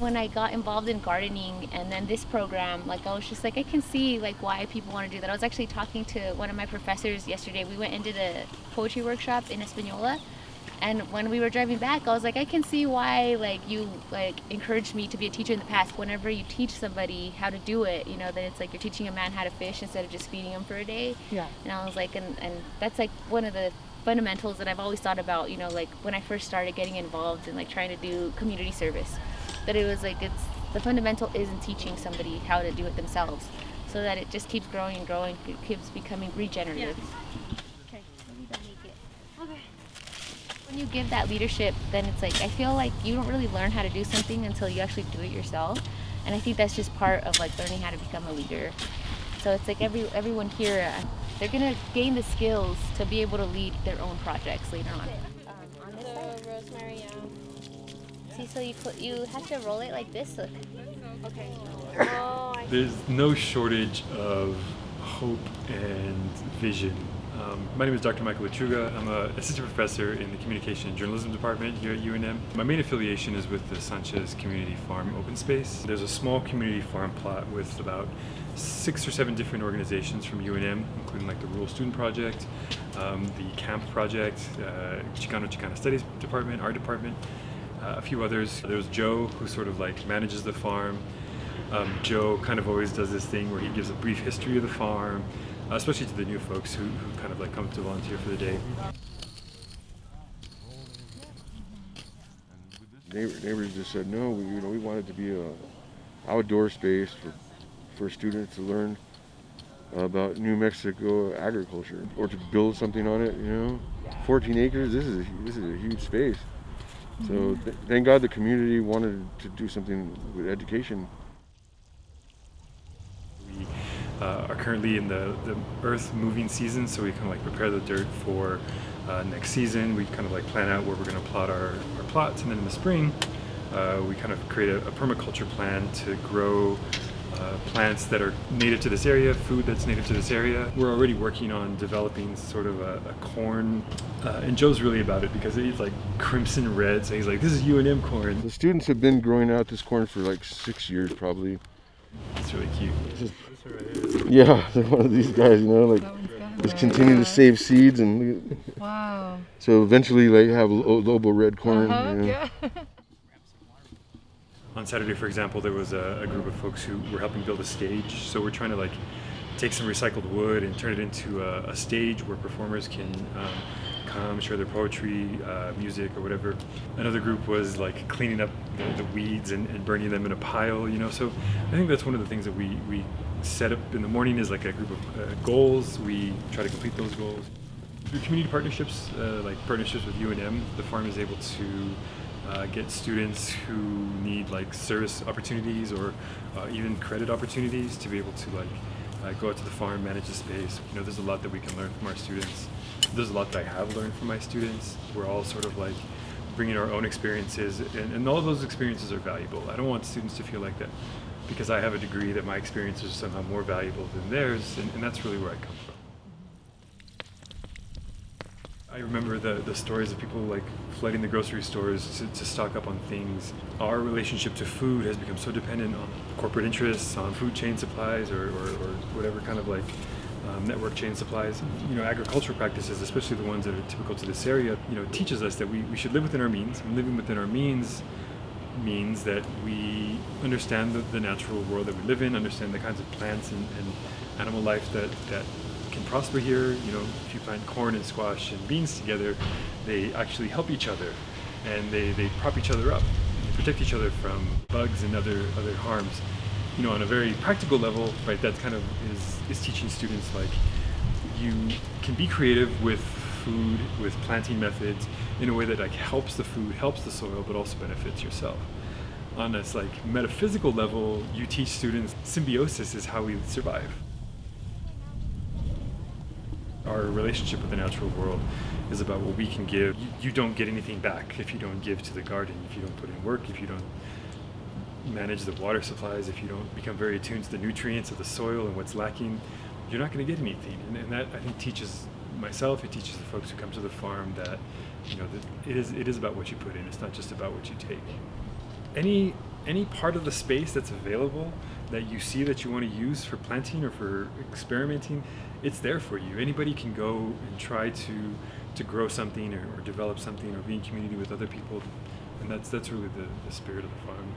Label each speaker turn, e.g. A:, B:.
A: When I got involved in gardening and then this program, like I was just like, I can see like why people want to do that. I was actually talking to one of my professors yesterday. We went and did a poetry workshop in Espanola. And when we were driving back, I was like, I can see why like you like encouraged me to be a teacher in the past. Whenever you teach somebody how to do it, you know, that it's like you're teaching a man how to fish instead of just feeding him for a day.
B: Yeah.
A: And I was like, and that's like one of the fundamentals that I've always thought about, you know, like when I first started getting involved in like trying to do community service, that it was like it's the fundamental isn't teaching somebody how to do it themselves, so that it just keeps growing and growing, it keeps becoming regenerative. Okay, maybe don't make it. Okay. When you give that leadership, then it's like I feel like you don't really learn how to do something until you actually do it yourself, and I think that's just part of like learning how to become a leader. So it's like everyone here, they're gonna gain the skills to be able to lead their own projects later on. On this side?
C: The rosemary, yeah.
A: See, so you have to roll it like this. Look.
C: Okay. Oh, I
D: There's no shortage of hope and vision. My name is Dr. Michael Lechuga. I'm an assistant professor in the Communication and Journalism Department here at UNM. My main affiliation is with the Sanchez Community Farm Open Space. There's a small community farm plot with about 6 or 7 different organizations from UNM, including like the Rural Student Project, the Camp Project, Chicana Studies Department, our department, a few others. There's Joe, who sort of like manages the farm. Joe kind of always does this thing where he gives a brief history of the farm, especially to the new folks who kind of like come to volunteer for the day.
E: Neighbors just said no. We want it to be a outdoor space for students to learn about New Mexico agriculture or to build something on it. 14 acres. This is a huge space. So thank God the community wanted to do something with education.
D: We are currently in the earth moving season, so we kind of like prepare the dirt for next season. We kind of like plan out where we're going to plot our plots, and then in the spring we kind of create a permaculture plan to grow plants that are native to this area, food that's native to this area. We're already working on developing sort of a corn, and Joe's really about it because it's like crimson red, so he's like, this is UNM corn.
E: The students have been growing out this corn for like 6 years probably.
D: It's really cute.
E: Yeah, they're one of these guys, like just continue to save seeds and
B: Wow.
E: so eventually like have Lobo red corn.
B: Yeah.
D: On Saturday, for example, there was a group of folks who were helping build a stage. So we're trying to like take some recycled wood and turn it into a stage where performers can come, share their poetry, music, or whatever. Another group was like cleaning up the weeds and burning them in a pile. So I think that's one of the things that we set up in the morning is like a group of goals. We try to complete those goals. Through community partnerships, like partnerships with UNM, the farm is able to get students who need like service opportunities or even credit opportunities to be able to like go out to the farm, manage the space. There's a lot that we can learn from our students. There's a lot that I have learned from my students. We're all sort of like bringing our own experiences, and all of those experiences are valuable. I don't want students to feel like that because I have a degree that my experiences are somehow more valuable than theirs, and that's really where I come from. I remember the stories of people like flooding the grocery stores to stock up on things. Our relationship to food has become so dependent on corporate interests, on food chain supplies or whatever kind of like network chain supplies. Agricultural practices, especially the ones that are typical to this area, teaches us that we should live within our means. And living within our means that we understand the natural world that we live in, understand the kinds of plants and animal life that can prosper here. If you plant corn and squash and beans together, they actually help each other, and they prop each other up, and protect each other from bugs and other harms. On a very practical level, right? That kind of is teaching students like you can be creative with food, with planting methods in a way that like helps the food, helps the soil, but also benefits yourself. On this like metaphysical level, you teach students symbiosis is how we survive. Our relationship with the natural world is about what we can give. You don't get anything back if you don't give to the garden, if you don't put in work, if you don't manage the water supplies, if you don't become very attuned to the nutrients of the soil and what's lacking, you're not going to get anything. And that I think teaches myself, it teaches the folks who come to the farm that that it is about what you put in. It's not just about what you take. Any any part of the space that's available that you see that you want to use for planting or for experimenting, it's there for you. Anybody can go and try to grow something or develop something or be in community with other people, and that's really the spirit of the farm.